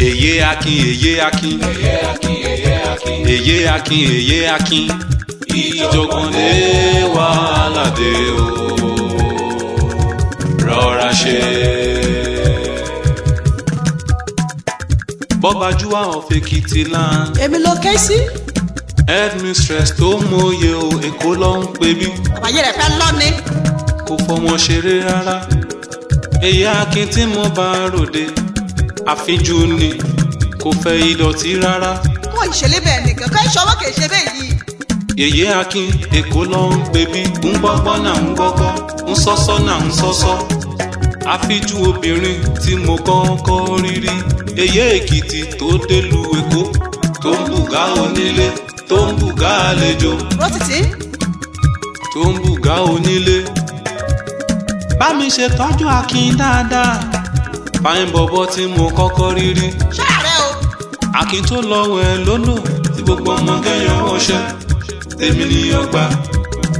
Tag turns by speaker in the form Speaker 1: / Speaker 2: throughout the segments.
Speaker 1: Èyé Akin, èyé Akin, èyé Akin, èyé Akin, èyé Akin, èyé Akin. Ìjọ̀gbọ̀n lé wàhálà dé o. Rọra ṣe. Bọ́bájúwà of Ekiti land.
Speaker 2: Èmi ló ké sí.
Speaker 1: Headmistress tó mọ̀ye o, Èkó ló ń pè bí.
Speaker 2: Àbáyé rẹ̀ fẹ́ lọ́ ni.
Speaker 1: Kò fọmọ ṣeré rárá. Èyé Akin tí mo bá ròde. Àfíjú ni kò fẹ́ ìdọ̀tí rárá.
Speaker 2: Wọ́n ìṣẹ̀lẹ̀ bẹ́ẹ̀ nìkan kọ́ ìṣọwọ́ kì í ṣe bẹ́ẹ̀ yìí.
Speaker 1: Èyé Akin Èkó ló ń pè bí. Ń gbọ́gbọ́ náà ń gbọ́gbọ́, ń sọ́sọ́ náà ń sọ́sọ́. Àfíjú obìnrin tí mo kọ́kọ́ rí rí. Èyé Èkìtì tó délùú Èkó, tó ń bùgá onílé, tó ń bùgá àlejò.
Speaker 2: Rọ́tìtì.
Speaker 1: Tó ń bùgá onílé. Bá mi ṣe tọ́jú Akin dáadáa. Fáìn bọ̀bọ̀ tí mo kọ́kọ́ rí rí.
Speaker 2: Ṣáàrẹ̀ o.
Speaker 1: Akin tó lọ́wọ́ ẹ lónà tí gbogbo ọmọ kẹ́yàn wọṣẹ́. Tèmi ni ó gbà,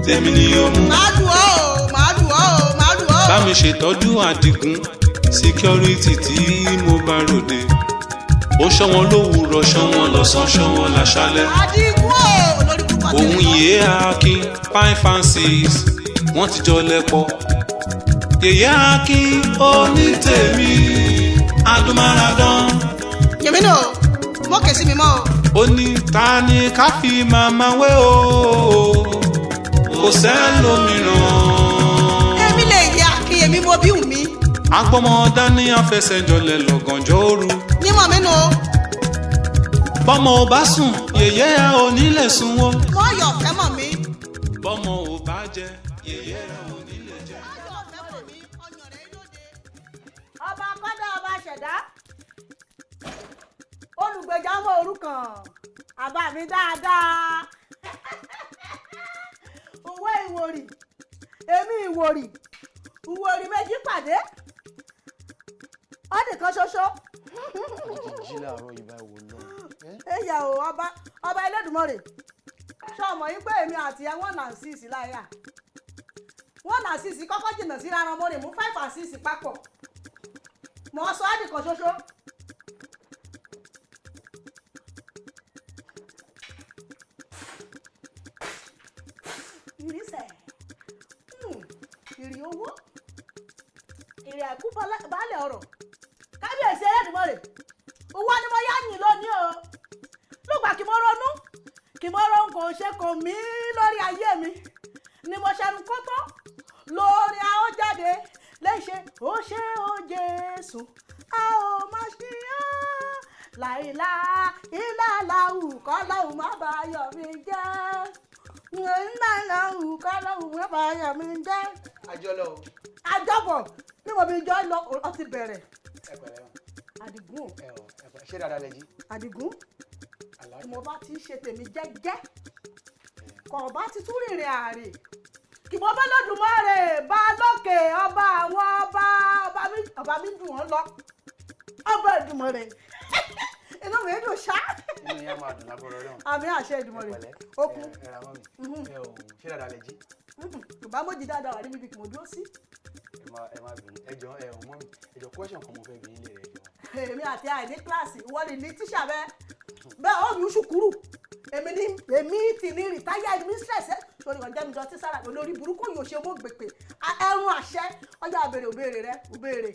Speaker 1: tèmi ni ó mú.
Speaker 2: Màá dùn ọ́ o, màá dùn ọ́ o, màá dùn ọ́ o.
Speaker 1: Bá mi ṣètọ́jú Àdìgún security tí mo bá ròde. Ó ṣọ́ wọn lówùúrọ̀, ṣọ́ wọn lọ́sàn, ṣọ́ wọn láṣálẹ́.
Speaker 2: Àdìgún o, olórí púpọ̀ tẹ̀lé.
Speaker 1: Òun Èyé Akin fine fancies wọ́n ti jọ lẹ́pọ̀. Èyé Akin onítèmi adúmáradán.
Speaker 2: Yèmí nù, mo kè sí mi mọ́ o.
Speaker 1: Ó ní ta ni ká fi màmá wé o, kò sẹ́lòmíràn.
Speaker 2: Èmi lè yẹ Akin, èmi mo bí wù mí.
Speaker 1: Agbọ́mọ dání afẹsẹ̀jọlẹ̀ lọ́gànjọ́ òru.
Speaker 2: Nímọ̀ mi nù.
Speaker 1: Bọ́mọ ò bá sùn, yèyé ẹ ò ní lè sùn wó.
Speaker 2: Mọ́ yọ̀ fẹ́ mọ̀ mi.
Speaker 1: Bọ́mọ ò bá jẹ, yèyé ẹ ò ní lè jẹ.
Speaker 3: Ọba kọ́dá ọba ṣẹ̀dá. Olùgbèjà ọmọ òrukàn. Àbá mi dáadáa. Òwe ìwòrì. Èmi ìwòrì. Ìwòrì méjì pàdé. Ọdì kan ṣoṣo.
Speaker 4: Jí láàárọ̀ yìí báyìí wò lọ.
Speaker 3: Ẹ̀yà o, ọba Elédùmarè. Ṣé ọmọ yìí pé èmi àti ẹ̀ 1 and 6 láyà? 1 and 6 kọ́kọ́ jìnnà sí ara mo lè mú 5 and 6 papọ̀. Mo sọ ọdì kan ṣoṣo. Ìrísẹ̀. Ìrì owó. Ìrì àìkú baálẹ̀ ọ̀rọ̀. Kábíyèsí Elédùmarè. Owó ni mo yá yìn lónìí o. Lùgbà kí mo ronú. Kí mo ronú kò ṣe kò mí lórí ayé mi. Ni mo ṣẹnu kótó. Lórí àwọn jáde. Léṣe ó ṣe ó Jésù. A ò máa ṣe á. Láìlá ilá làwù kọ́ lọ́hùn má bàa yọ̀ mí jẹ́. Ńlá làwù kọ́ lọ́hùn má bàa yọ̀ mí jẹ́.
Speaker 4: Àjọlọ o.
Speaker 3: Àjọbọ̀ bí mo bí jọ lọ ọ ti bẹ̀rẹ̀.
Speaker 4: Ẹ pẹ̀lẹ́ o.
Speaker 3: Àdìgún.
Speaker 4: Ṣé dáadáa lẹ jí?
Speaker 3: Àdìgún. Tí mo bá ti ṣe tèmi jẹ́jẹ́. Kọ̀ bá ti tún rìnrìn àrè. Kì mo bá lọ́dùmarè bá lókè ọba àwọn ọba mi dùn wọ́n lọ. Ọba Èdùmàrè. Inú mi dùn ṣá.
Speaker 4: Inú yẹn máa dùn lágbọ́rọ̀ náà.
Speaker 3: Àmì àṣẹ Èdùmàrè. Okun.
Speaker 4: Ẹ ra mọ́ mi. Ṣé dáadáa lẹ jí?
Speaker 3: Yorùbá méjì dáadáa wà níbi kí mo dúró sí.
Speaker 4: Ẹ má bínú. Ẹ jọ mọ́ mi. Ẹ jọ question kan mo fẹ́ bí ilé rẹ̀ jọ.
Speaker 3: Èmi àti àìní kíláàsì ìwọ ni tíṣà bẹ́ẹ̀. Bẹ́ẹ̀ ó yù ṣùkúrù. Èmi ti ní retired mistress ẹ̀. Sori ọjà mi jọ tí sára olórí burúkú yóò ṣe owó gbèpè. Ẹrun àṣẹ ọjà àbèrè òbèrè rẹ òbèrè.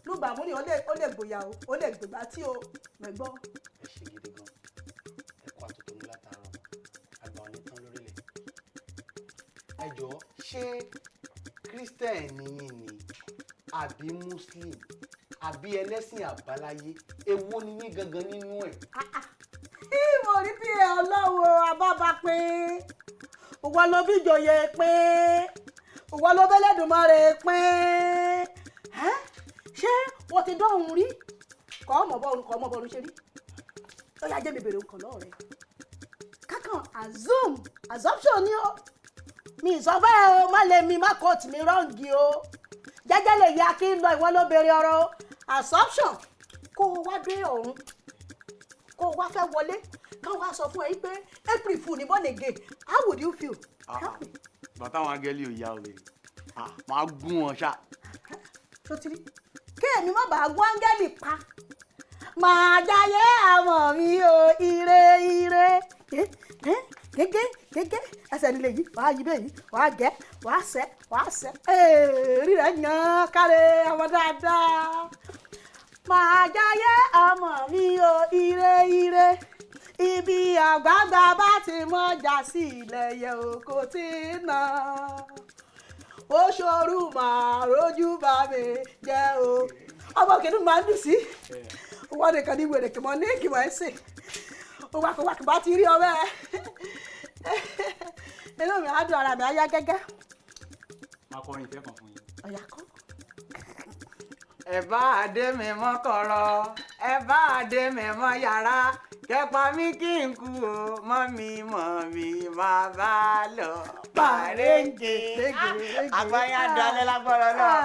Speaker 3: Lùgbàmù ni ó lè gbòyà o, ó lè gbègbà tí o mẹ̀gbọ́.
Speaker 4: Ẹ ṣe gidi gan. Ẹ kó àtúntò ní látàárọ̀. Àgbà òní tán lórílẹ̀. Ẹ jọ ṣé Kírísítẹ̀nì yín ni àbí Muslim àbí ẹlẹ́sìn àbáláyé èwo ni yín gangan nínú ẹ̀?
Speaker 3: Mo rí bí ọlọ́wọ́ abábá pé òwò ló bí ìjòyè pé òwò ló bẹ́lẹ́dùmarè pé ṣé wọ́n ti dọ́hùn rí kọ́ ọmọ bọ́ọ̀lù ṣe rí ó yá jẹ́ mi bèrè nǹkan lọ́wọ́ rẹ̀ kákan assumption ni ó mi sọ bẹ́ẹ̀ o má lè mi má kóòtù mi rọ́ǹgì o jẹ́jẹ́ lè yá kí n lọ ìwọ ló bèrè ọ̀rọ̀ assumption kó o wá dé ọ̀run kó o wá fẹ́ wọlé káwọn wá sọ fún ẹ pé April Fool ní born again how would you feel?
Speaker 4: Bàtà àwọn agẹ́lì ò yá o lè máa gún wọn ṣá.
Speaker 3: Sotiri kéèmí má bàa gún áńgẹ́lì pa máa jayé àmọ́ mi o ire ire gẹ́gẹ́ ẹsẹ̀ nílé yìí wàá yí bẹ́ẹ̀ yìí wàá gẹ́ wàá sẹ́ rí rẹ̀ yan kárẹ̀ ọmọ dáadáa máa jayé àmọ́ mi o ire ire ibi àgbààgbà bá ti mọ́jà sí ilẹ̀ yẹ oko tí nà ó ṣòro máa rojú bá mi jẹ́ o ọmọ kìnnìún máa ń dùn sí wọ́n nìkan ní wèrè kìmọ̀ ní kìmọ̀ ẹ̀ sè wákò bá ti rí ọmọ ẹ inú mi á dùn ara mi á yá gẹ́gẹ́.
Speaker 4: máa kọrin ìfẹ́ kan fún yín.
Speaker 3: ọ̀yà kọ́.
Speaker 5: ẹ bá adé mi mọ́ kọ̀rọ̀ ẹ bá adé mi mọ́ yàrá kẹpa mi kí n kú o mọ́ mi máa bá lọ. pàrẹ́ǹgè àgbáyé dalẹ̀ lágbọ́rọ̀ náà.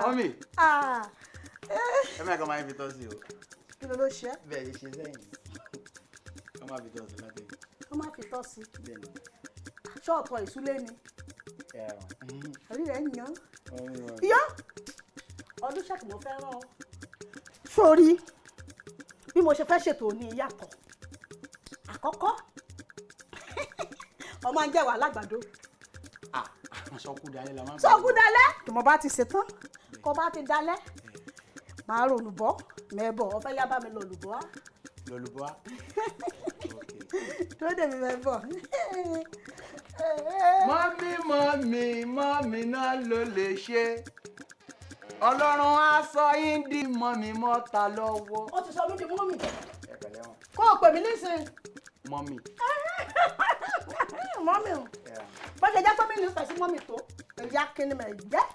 Speaker 4: mọ́mì ẹ má kàn máa ń fi tọ́ sí o.
Speaker 3: kí ló ṣe.
Speaker 4: bẹ́ẹ̀ ni ṣe sẹ́yìn kọ́ máa fi tọ́ sí látẹ̀yìn.
Speaker 3: kọ́ máa fi tọ́ sí.
Speaker 4: bẹ́ẹ̀ ni.
Speaker 3: ṣọ́ọ̀tọ̀ ìsúlé ni. orí rẹ̀ ń yan. yọ ọdún ṣèkì mo fẹ́ rán ọ. sórí bí mo ṣe fẹ́ ṣètò ní ìyàtọ̀ àkọ́kọ́ ọmọ ń jẹ́wàá lágbàdo.
Speaker 4: sọkú dalẹ̀ la máa ń.
Speaker 3: sọkú dalẹ̀ tí mo bá ti ṣetán kó bá ti dalẹ̀ máa ro olùbọ́ mẹ́bọ̀ ọ fẹ́ yá bá mi lọ olùbọ́ á.
Speaker 4: lọ́lùbọ́ á.
Speaker 3: tó dé mi mẹ́bọ̀.
Speaker 5: mọ́mí náà ló lè ṣe ọlọ́run á sọ yín di mọ́mí mọ́ta lọ́wọ́.
Speaker 3: ó ti sọ mí di mọ́mí.
Speaker 5: ẹ pẹ̀lẹ́ wọn.
Speaker 3: kó o pè mí nísìnyí.
Speaker 5: mọ́mí.
Speaker 3: mọ́mí o bó ṣe jẹ́ pé mi nífẹ̀ẹ́ sí mọ́mí tó ẹ̀yà kíni mẹ̀ jẹ́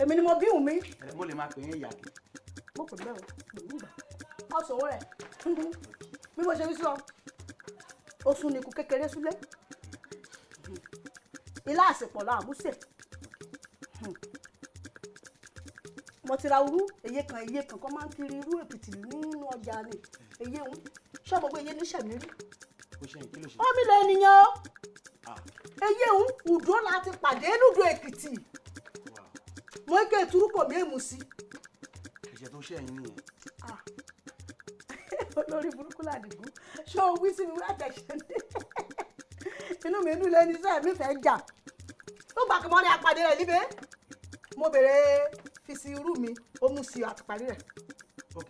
Speaker 3: èmi ni mo bí wù mí.
Speaker 4: mo lè máa pè é ìyá kí.
Speaker 3: mo kò bẹ́ẹ̀ o nígbà ọ̀sán owó rẹ̀ bí mo ṣe rí sọ oṣù nìkú kékeré súlé ilá àsìpọ̀ la àmúṣe mo ti ra irú èyí kan kọ́ máa ń kiri irú èkìtì nínú ọjà ni èyí ń ṣọ́ọ̀bù pé èyí ní sẹ̀mí rí omi lè nìyẹn o èyí ń ùdó láti pàdé lùdó èkìtì mo ń gé ìturú kò mí èmù sí.
Speaker 4: ìṣe tó ṣẹ̀yìn nìyẹn.
Speaker 3: olórí burúkú làdìgún ṣé o wí sí mi wá tẹ̀sán inú mi dùn lẹ́ni sẹ́ẹ̀ mi fẹ́ jà ó gbà kí mo rí apàdé rẹ̀ níbẹ̀ mo bèrè fi sí irú mi ó mú sí àtìparí rẹ̀.
Speaker 4: ok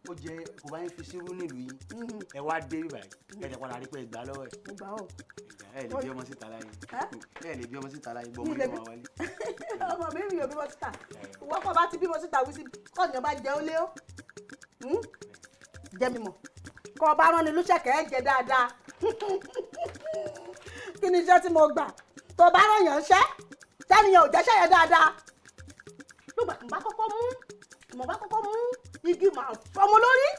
Speaker 4: ó jẹ kò bá yín fi sírú nílùú yìí ẹ wá dé bíbá yìí ẹ jẹ padà rí pé ìgbà lọ́wọ́ ẹ.
Speaker 3: mo gbà ó.
Speaker 4: ẹ lè bí ọmọ síta láyé ẹ lè bí ọmọ síta láyé gbọ́ ọmọdé máa wálé.
Speaker 3: ọmọ mi rí o bímọ síta wọ́pọ̀ bá ti bímọ síta wí sí kọ́ọ̀nù bá jẹ́ ó lé ó jẹ́ mi mọ̀ kọ́ ọba rán ni lóṣẹ̀kẹ́ ẹ̀ jẹ́ dáadáa kí ni iṣẹ́ tí mo gbà tó bá rán yàn ṣẹ́ tẹ́niyàn ò jẹ́ṣẹ́ yẹn dáadáa lùgbà tí mo bá kọ́kọ́ mú igi màá fọmọ lórí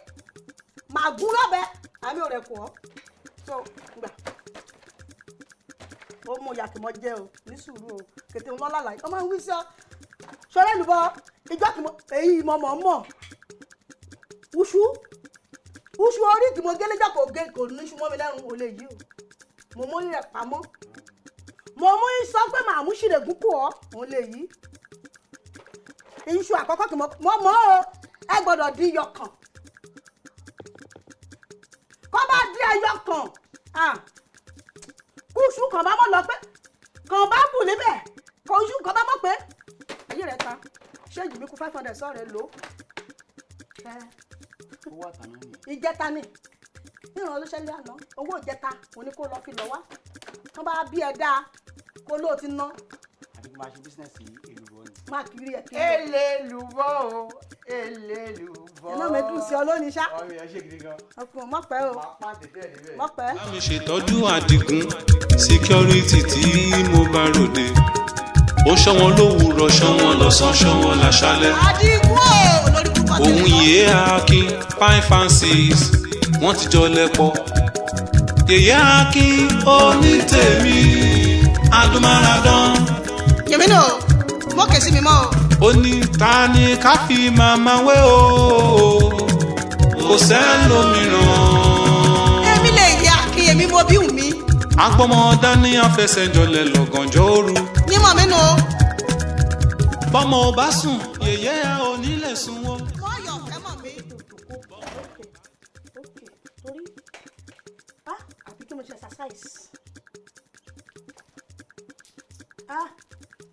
Speaker 3: màá gún lọ́bẹ àmì ò rẹ̀ kù ọ́ so gbà ó mú yàtìmọ̀ jẹ́ o ní sùúrù o kètè ń lọ́la láyé ọmọ ń wí sí ọ ṣọlẹ́ lùbọ́ ìjọ kìmọ̀ èyí mọ̀ uṣu orí tí mo gé lẹ́jọ́ kò ní iṣu mọ́ mi lẹ́rùn olè yìí o mo mú rẹ̀ pamọ́ mo mú sọ pé màá mú ṣìrègùn kù ọ́ òun lè yí iṣu àkọ́kọ́ kì mọ́ o ẹ gbọ́dọ̀ dín iyọ̀ kan kọ́ bá dín ẹyọ kan kúṣù kan bá mọ̀ lọ pé kan bá bù níbẹ̀ kúṣù kan bá mọ̀ pé èyí rẹ̀ ta ṣé ìjì mi kú 500 sọ̀rọ̀ lò
Speaker 4: owó àtàná ni.
Speaker 3: ìjẹta ni ìràn olóṣèlú àná owó ìjẹta òní kó lọ fi lọ wá wọn bá bí ẹ dáa kó lóò ti ná.
Speaker 4: àbí kí n máa ṣe bísínẹ́sì èlùbọ́ ni.
Speaker 3: máa kiri ẹ kiri.
Speaker 5: elélùbọ́ o elélùbọ́.
Speaker 3: iná mi dùn sí ọ lónìí ṣá.
Speaker 4: ọmọ yẹn ṣe gidi gan.
Speaker 3: ọkùnrin mọ̀pẹ́ o mọ̀pẹ́.
Speaker 1: bá mi ṣètọ́jú Àdìgún síkírọ́rìtì tí mo bá ròde ó ṣọ́ wọn lówùúrọ̀ ṣọ́ wọn lọ́sàn ṣọ́ wọn láṣálẹ́.
Speaker 2: Àdìgún o lórí púpọ̀ tẹ̀lé.
Speaker 1: òun yìí Akin fine fancies wọ́n ti jọ lẹ́pọ̀. yèyé Akin onítèmi adúmáradán.
Speaker 2: yèmí nù mọ́ kèsì mi mọ́ o.
Speaker 1: ó ní ta ni ká fi màmá wé o kò sẹ́lòmíràn.
Speaker 2: èmi lè yẹ Akin èmi mo bí wù mí.
Speaker 1: agbọ́mọ dání afẹsẹ̀jọlẹ̀ lọ́gànjọ́ òru.
Speaker 2: nímọ̀ mi nù.
Speaker 1: bọ́mọ ò bá sùn yèyé ò ní lè sùn wọ́n.
Speaker 2: mọ́ yọ̀ ẹ mọ̀ mi.
Speaker 3: exercise.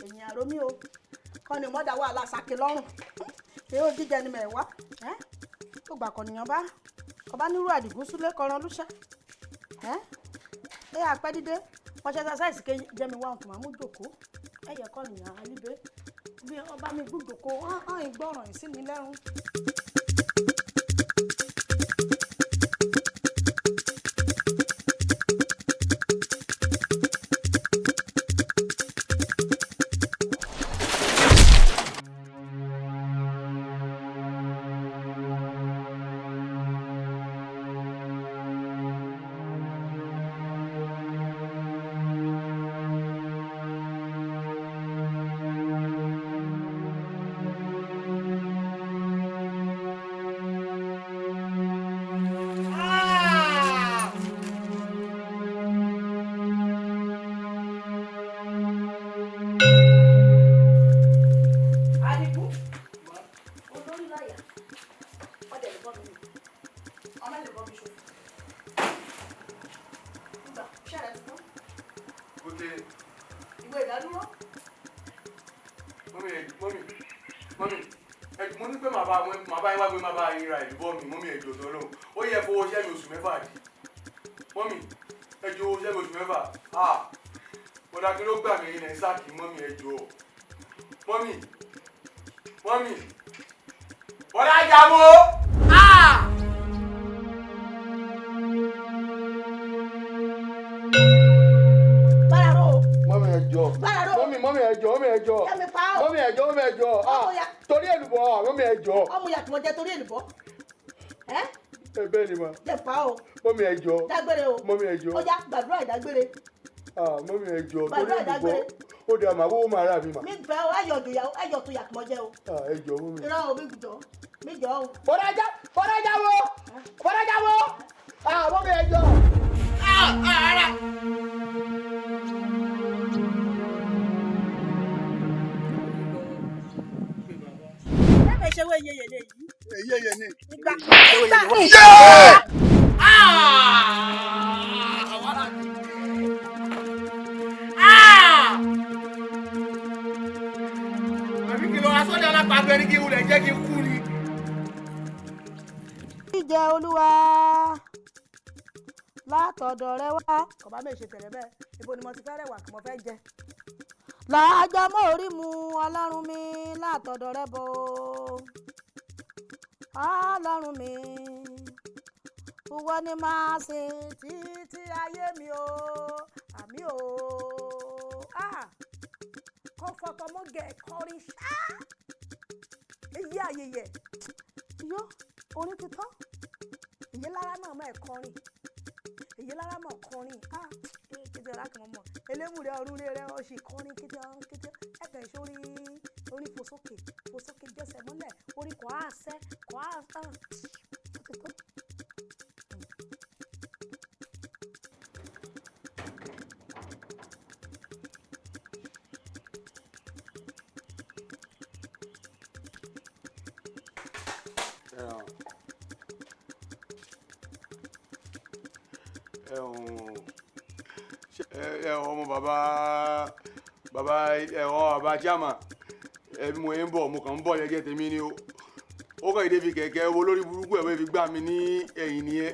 Speaker 3: Ẹ̀yìn àrò mi o kọ́ ni mọ́dà wà lásàkè lọ́rùn èyí ò jíjẹ ni mẹ́wàá tó gbà kọ̀nìyàn bá ọba nírú àdìgún súlé kọran lúṣẹ́ ẹ àpẹ́ dídé wọ́n ṣe exercise ké jẹ́ mi wá ohun tó máa mú jòkó ẹ̀yẹ kọ̀nìyàn alíbẹ́ bí ọba mi gbúdòkó hàn ìgbọràn sí mi lẹ́rùn.
Speaker 6: Torí èlùbọ́ mọ́mí ẹjọ́.
Speaker 3: Ọmọ ìyá tí mo jẹ torí èlùbọ́.
Speaker 6: Bẹ́ẹ̀ ni ma.
Speaker 3: Jẹ pa o.
Speaker 6: Mọ́mí ẹjọ́.
Speaker 3: Dágbére o.
Speaker 6: Mọ́mí ẹjọ́.
Speaker 3: Ó yá gbàdúrà ìdágbére.
Speaker 6: Mọ́mí ẹjọ́ torí èlùbọ́. Ó dà mà owó máa rà mí mà.
Speaker 3: Mi fẹ́ o ẹyọ̀ tó yà kí mo jẹ o.
Speaker 6: Ẹjọ́ mọ́mí.
Speaker 3: Irọ́ o mi jọ o.
Speaker 6: Fọ́dájà wo. Mọ́mí ẹjọ́.
Speaker 5: Ara.
Speaker 3: Ṣé wo yeye le yìí?
Speaker 6: Yeye ni.
Speaker 3: Ìgbà.
Speaker 5: Àbí kí ló wá sọ́dọ̀ alápàgbé ní kí wulẹ̀ jẹ́ kí n kú ni.
Speaker 3: Ìjẹ Olúwa látọ̀dọ̀ rẹ wá. Kọ̀bá mi ṣe tẹ̀lé bẹ́ẹ̀. Ibo ni mo ti fẹ́ rẹwà kí mo fẹ́ jẹ. Làájá mọ́ orí mu Ọlọ́run mi látọ̀dọ̀ rẹ bọ̀. Ọlọ́run mi ìwọ ni máa sìn títí ayé mi o àmì o kọ́ fọtọmọ́gẹ̀ kọrin ṣá èyí ayẹyẹ yó orin ti tán èyí lára náà mọ̀ ẹ̀ kọrin èyí lára mọ̀ kọrin kété ọ̀rá kì mọ̀ mọ̀ elémùrẹ́ ọ̀run rẹ̀ ọ̀ sì kọrin kété ẹ̀kẹ́ ìṣórí orí fò sókè jẹ́sẹ̀ mọ́lẹ̀ orí kò á sẹ́ kò á tán
Speaker 6: ọmọ bàbá chama ẹbí mo ń bọ̀ mo kàn ń bọ̀ yẹ́gẹ́ tèmi ni ó kàn ìdè fi kẹ̀kẹ́ owó lórí burúkú ẹ̀ wọ́n fi gbà mí ní ẹ̀yìn nìyẹn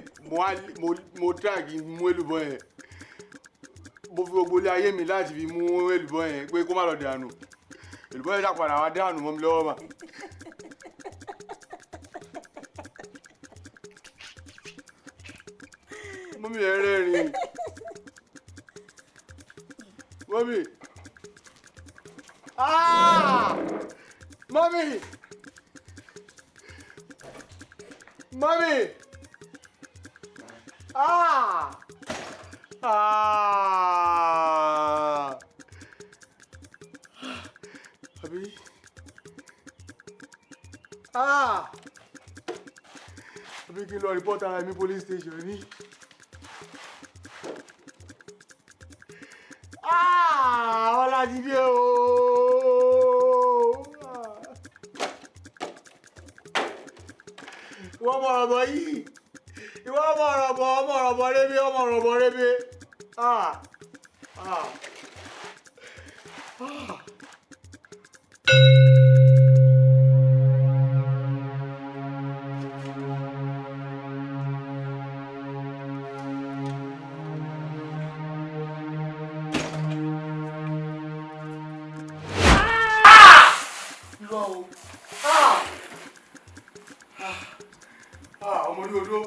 Speaker 6: mo tíráàkì mú èlùbọ́ yẹn mo fi gbogbo ilé ayé mi láti fi mú èlùbọ́ yẹn pé kó má lọ dànù èlùbọ́ yẹn ṣàpàdà wá dànù mọ́ mi lọ́wọ́ mà. Mọ́mí ẹ̀ rẹ́rìn. Mọ́mí. Mọ́mí. Mọ́mí. Àbí. Àbí kí n lọ rìpọ́tà ara mi police station ní. Ọlájídé o. Ìwọ ọmọ ọ̀rọ̀bọ̀ yìí. Ìwọ ọmọ ọ̀rọ̀bọ̀ rébé. ọmọ orí odó.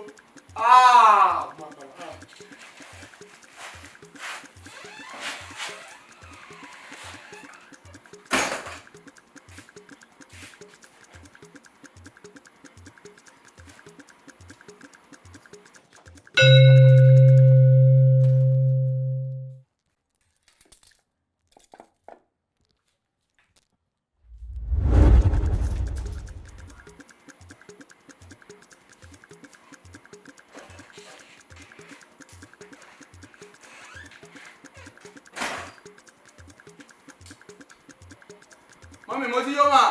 Speaker 6: Mọ́mí mo ti yó mà.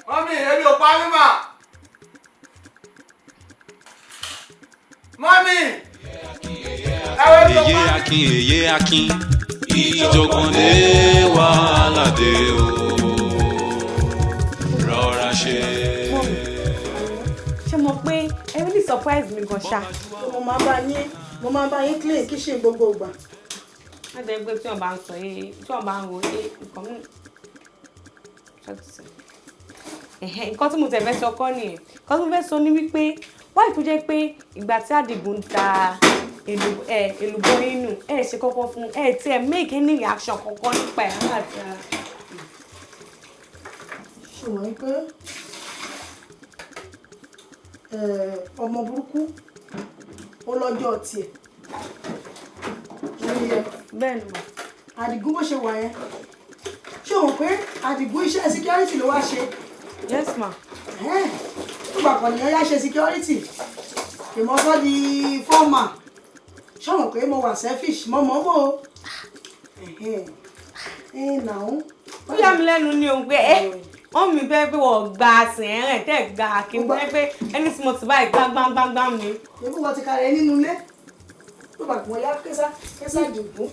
Speaker 6: Mọ́mí ebi ò pa mí mà. Mọ́mí.
Speaker 1: Èyé Akin, èyé Akin, ìjọ̀gbọ̀ndé wàhálà dé o. Rọra ṣe.
Speaker 3: Ṣé mo pé ẹ really surprise mi gan ṣá?
Speaker 2: mo máa bá yín clean kitchen gbogbo ìgbà.
Speaker 3: Má jẹ́ pé tí wọ́n bá ń sọ yé tí wọ́n bá ń wo yé nǹkan mú. Nǹkan tí mo tẹ̀ fẹ́ sọ kọ́ nìyẹn. Nǹkan tí mo fẹ́ sọ ni wípé wáyé tó jẹ́ pé ìgbà tí Àdìgún ta èlùbọ́ inú ṣe kọ́kọ́ fún tí ẹ make any reaction kankan nípa ẹ̀ láti ara.
Speaker 2: Ṣùgbọ́n pé ọmọ burúkú ó lọ́jọ́ tiẹ̀.
Speaker 3: Bẹ́ẹ̀ ni mà.
Speaker 2: Àdìgún bó ṣe wà yẹn ṣé o mọ̀ pé Àdìgún iṣẹ́ security ló wá ṣe.
Speaker 3: Yes ma.
Speaker 2: Nígbà kan nìyẹn yá ṣe security ìmọ̀sọ́ di fọ́ọ̀mà ṣé o mọ̀ pé mo wà selfish mọ́ o.
Speaker 3: Ó yà mí lẹ́nu ní ohun pé wọ́n mi fẹ́ pé wọ́n gba sẹ̀rẹ̀ tẹ́ ga kí n fẹ́ pé ẹni tí mo ti báyìí gbáǹgbáǹgbáǹgbáǹ mi.
Speaker 2: Èmi wọ́n ti kàrẹ̀ nínú ilé tó bá gbọ́n yá késà Àdìgún.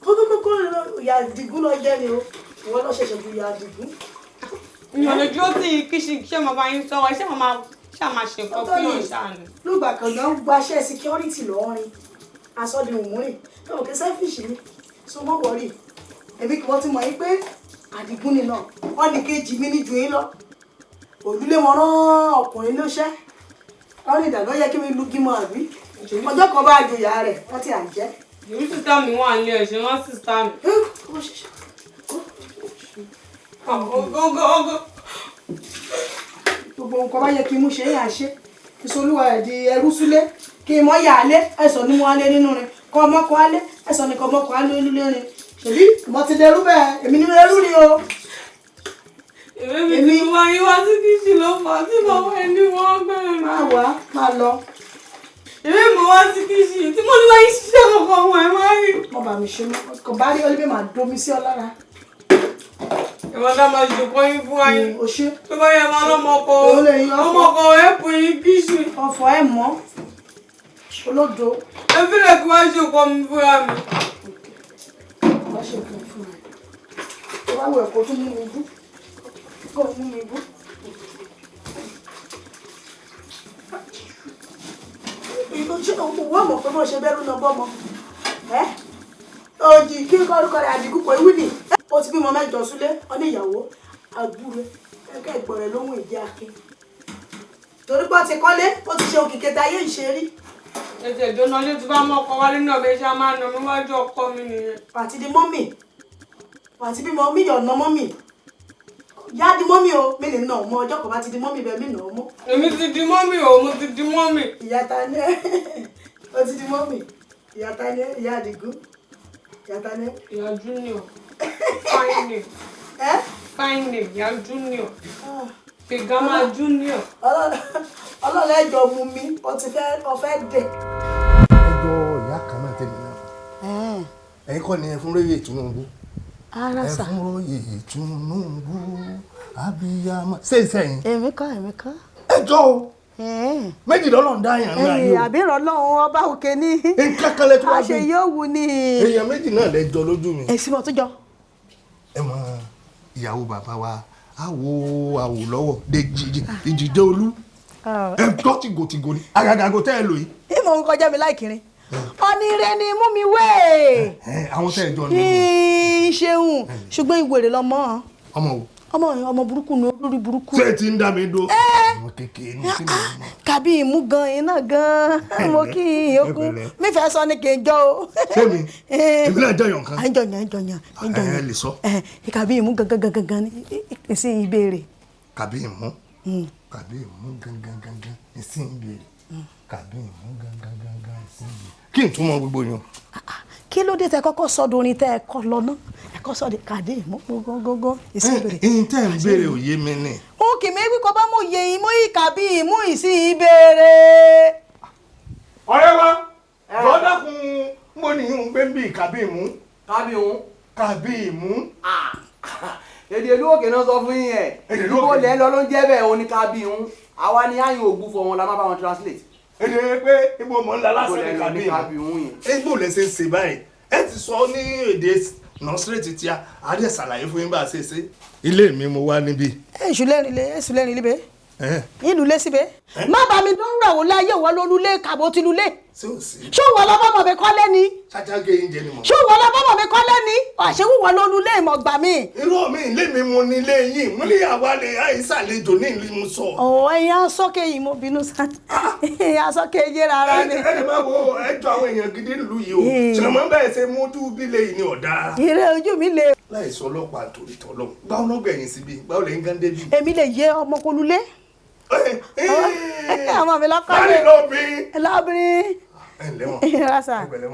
Speaker 2: Kókókókó ìyá Àdìgún lọ jẹ́ ni o ìwọ lọ ṣẹ̀ṣẹ̀ ju ìyá Àdìgún.
Speaker 3: Ìyọ̀nà dúró sí kíṣì ṣé mo bá yín sọ̀rọ̀ ṣé mo máa ṣe nǹkan fún yóò ṣàánú.
Speaker 2: Lùgbà kan náà ń gbaṣẹ́ security lọ́rin aṣọ́di òmùrìn tó kí selfish ni so mọ́ wọ̀rí èmi kì wọ́n ti mọ̀ yín pé Àdìgún ni náà wọ́n ní kejì mi ní ju yín lọ òdúlé wọn rán ọkùnrin lóṣẹ́ wọ́n ní ìdàgbọ́ yẹ kí mi lùgí mọ́ àbí ọjọ́ kan bá àjòyà rẹ̀ wọ́n ti à ń jẹ́.
Speaker 3: Èmi sísá mi wà ní ẹ̀ṣẹ̀ wọ́n sísá mi.
Speaker 2: Gbogbo nǹkan bá yẹ kí n mú ṣe é yàn ṣe ìsolúwa ẹ̀ di ẹrú súlé kí n mọ́ yà á lé ẹ̀sọ́ ní mo á lé nínú rin kọ́ ọmọkọ̀ á lé ẹ̀sọ́ ní kọ́ ọmọkọ̀ á lé nílé rin ṣèbí mo ti dẹrú bẹ́ẹ̀ èmi nínú ẹrú ni o.
Speaker 3: Èmi wá yín wá sí kíṣì ló fà á tí mo wá ní wọ́n gbẹ̀rẹ̀.
Speaker 2: Máa lọ.
Speaker 3: Èmi mo wá sí kíṣì tí mo ní wá yín ṣiṣẹ́ kankan wọn ẹ̀ máa rí.
Speaker 2: Mo bà mí ṣe mọ́ kò bá rí ọlẹ́bí máa domi sí ọ lára.
Speaker 3: Ìwọ́n dá máa jòkó yín fún wa yín.
Speaker 2: O ṣe.
Speaker 3: Tó bá yẹ máa lọ́mọkọ ẹ̀pù yín kíṣì.
Speaker 2: Ọ̀fọ̀ ẹ̀ mọ́ olódo.
Speaker 3: Ẹ fílẹ̀ kí wọ́n ṣòkò mi fúnra mi.
Speaker 2: Wọ́n ṣe nǹkan fún mi. Tó bá wù ẹ̀ kó tún mú mi bú. Kó mú mi bú. Wọ́n mọ̀ pé bó ṣe bẹ́rù náà bọ́ mọ́. Òjì kí kọ́rúkọ rẹ̀ Àdìgún pé wí nì. Ó ti bímọ 8 súlé ọ ní ìyàwó àbúrò ẹ̀kẹ́ ìgbọ̀n rẹ̀ lóhùn ìjẹ́ Akin. Torí pé ó ti kọ́lé ó ti ṣe òkìkí táyé ìṣerí.
Speaker 3: Ẹ̀jẹ̀ ìjọ́nà ilé tí bá mọ́ ọkọ wálé náà bẹ́ẹ̀ ṣe máa nà mí wájú ọkọ mi nìyẹn.
Speaker 2: Pàtí di mọ́mì pàtí bímọ mí yọ̀ ná mọ́mì. Yá di mọ́mì o mi lè nà ọmọ ọjọ́ kan bá ti di mọ́mì bẹ́ẹ̀ mi nà ọmọ.
Speaker 3: Èmi ti di mọ́mì o mo ti di mọ́mì.
Speaker 2: Ìyá ta ni ó ti di mọ́mì ìyá ta ni ìyá Àdìgún ìyá ta ni.
Speaker 3: Ìyá Junior fine name fine name ìyá Junior Pegama Junior.
Speaker 2: Ọlọ́lá ẹjọ́ mu mi ọ̀fẹ́ dẹ̀.
Speaker 7: Ẹjọ́ ìyá kan náà tẹ̀lé náà. Ẹ̀yin kọ́ ni ẹ fún Róyè Tinubu. Ẹ fún Róyè Tinubu abiyamọ. Ṣé ìsẹ̀yìn?
Speaker 2: Èmi kọ́.
Speaker 7: Ẹjọ́ o méjì lọ́lọ́run dá yàn ní ayé o.
Speaker 3: àbí ìrọ̀lọ́run ọba òkè ní.
Speaker 7: nǹkan kan lẹ tó wá bí.
Speaker 3: àṣẹ yóò wù ní.
Speaker 7: èèyàn méjì náà lẹ jọ lójú mi.
Speaker 3: èsì mọ̀ tó jọ.
Speaker 7: ẹ mọ ìyàwó bàbá wa àwò lọ́wọ́ ìjìjẹ́ olú ẹ gbọ́ tìgòtìgò ni àgàgàgò tẹ́ ẹ lò yìí.
Speaker 3: ìmọ̀ ń kọjá mi láìkiri ọ̀nìrè ni mú mi wé.
Speaker 7: àwọn tẹ́ ẹ jọ ní.
Speaker 3: ṣeun ṣùgbọ́n ìwèrè lọmọ.
Speaker 7: ọmọ wo.
Speaker 3: ọmọ burúkú ni olórí burúkú.
Speaker 7: ṣé ti ń dá mi dó. ọmọ kékeré ní kí ni ọmọ.
Speaker 3: kàbí ìmú gan iná gan mo kí ìyókù mi fẹ́ sọ ní kí n jọ o.
Speaker 7: sẹ́mi ìbílẹ̀ jọyọ̀ nǹkan.
Speaker 3: àjọyàn
Speaker 7: ẹ lè sọ.
Speaker 3: kàbí ìmú gangan ní ìsìn ìbéèrè.
Speaker 7: kàbí ìmú gangan ìsìn ìbéèrè. kàbí ìmú gangan ìsìn ìbéèrè. kí n túmọ̀ gbogbo yẹn.
Speaker 3: kí ló dé tẹ kọ́kọ́ sọ́dọ̀ orin tẹ ẹ kọ́ lọ náà ẹ kọ́ sọ́dọ̀ kàdé ìmú gangan ìsìn ìbéèrè.
Speaker 7: ẹyin tẹ́ ń béèrè òye mi ni.
Speaker 3: ó kì mí wí kọ́ bá mú yẹ ìmú ìkàbí ìmú ìsìn ìbéèrè.
Speaker 7: ọ̀rẹ́ wa lọ́dà kun mo ní ìhun pé ń bí kàbí ìmú. kàbí ìmú.
Speaker 5: èdè ìlú òkè náà sọ fún yín ẹ ìdúgbò lẹ́ lọ ló ń jẹ́ bẹ́ẹ̀ òun ní kábí ń àwa ni àyìn ògbú fọ wọn la má bá wọn translate.
Speaker 7: èdè pé ibo mọ̀ ńlá lásán ní kàbí ìmú
Speaker 5: yẹn.
Speaker 7: ibo lè ṣe ṣe báyìí ẹ ti sọ ní èdè nọ́sírẹ́tì tí a dẹ̀ ṣàlàyé fún yín bá a ṣe ṣe. ilé mi mo wá níbí.
Speaker 3: èṣù lẹ́rìn líbe ìlú lé síbẹ̀ má bá mi dún rà wò láyé wọ́n lólulé kàbó ti lulẹ̀. ṣé wọ́n lọ bọ́mọ̀ mi kọ́lé ni.
Speaker 7: ṣájáge oúnjẹ ni mo.
Speaker 3: ṣé wọ́n lọ bọ́mọ̀ mi kọ́lé ni. àṣewù wọn lólulé ìmọ̀ gbà mí.
Speaker 7: irú mi ilé mi mo ní ilé yìí mo ní àwa lè àìsàlejò ní ìlú mo sọ.
Speaker 3: ọ̀ ẹ̀yin asọ́kè yìí mo bínú sá asọ́kè yé rárá ni.
Speaker 7: ẹ máa wo ẹjọ́ àwọn èèyàn gidi nílùú yìí o ṣùgbọ́n bẹ́ẹ̀ ṣe mójú bílẹ̀ yìí ni ọ̀dà.
Speaker 3: ìrẹ́ ojú mi le.
Speaker 7: láìsọ ọlọ́pàá torí tọ́lọ́ gbáwó lọ́gbẹ̀yìn síbi gbáwó lẹ́yìn gánde bí.
Speaker 3: èmi lè yé ọmọ kolulé. àwọn mi lọ́kọ́
Speaker 7: mi.
Speaker 3: lọ́bìnrin.
Speaker 7: ẹ lẹ́wọ̀n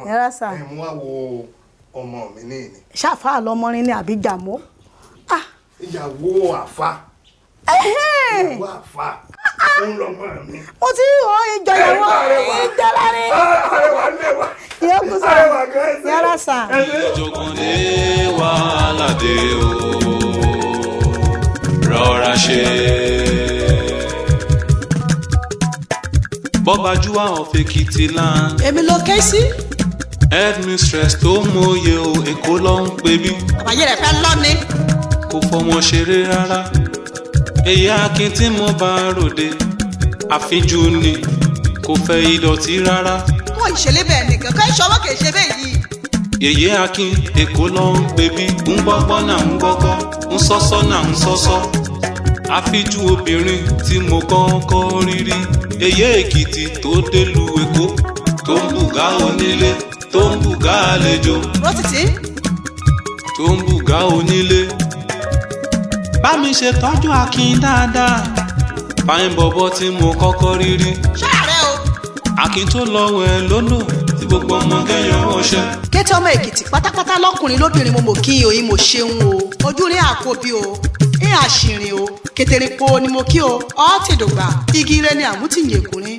Speaker 3: yàrá sà.
Speaker 7: ẹ mú wá wo ọmọ mi ní ìní.
Speaker 3: ṣáfà lọmọrin ní àbí jàmó.
Speaker 7: ìyàwó àfa. ìyàwó àfa ń lọmọ mi.
Speaker 3: mo ti rò ìjọyàwó ìjọlárí.
Speaker 7: àrẹwà lẹwà.
Speaker 3: ìyókù sà yàrá sà.
Speaker 1: ìjọkànlé wàhálà dé o rọra ṣe. Bọ́bájúwà of Ekiti land.
Speaker 3: èmi ló ké sí.
Speaker 1: Headmistress tó mòye o Èkó ló ń pè bí.
Speaker 3: àbáyé rẹ̀ fẹ́ lọ ni.
Speaker 1: Kò fọmọ ṣeré rárá. Èyí Akin tí mo bá ròde. Àfijù ni kò fẹ́ ìdọ̀tí rárá.
Speaker 3: wọ́n ìṣẹ̀lẹ̀ bẹ́ẹ̀ nìkan ká ìṣọwọ́ kì í ṣe bẹ́ẹ̀ yìí.
Speaker 1: Èyí Akin Èkó ló ń pè bí. Ń gbọ́gbọ́ náà ń gbọ́gbọ́. Ń sọ́sọ́ náà ń sọ́sọ́. Àfijù obìnrin tí mo kọ́kọ́ rí rí. Èyí Èkìtì tó délùú Èkó tó ń bùgá onílé tó ń bùgá àlejò
Speaker 3: rọ́tìtì.
Speaker 1: tó ń bùgá onílé. Bá mi ṣe tọ́jú Akin dáadáa fáìn bọ̀bọ̀ tí mo kọ́kọ́ rí rí.
Speaker 3: ṣáàrẹ̀ o.
Speaker 1: Akin tó lọ́wọ́ ẹ lónà tí gbogbo ọmọ kẹyàn ọṣẹ.
Speaker 3: kété ọmọ Èkìtì pátápátá lọ́kùnrin lóbìnrin mo mọ̀ kí oyin mo ṣeun o ojú rí àkóbí o ní àṣìrìn o kètèrèpo ni mo kí o ọ́ ti dògbà igi rẹ ni àmútìyẹ̀kùnrin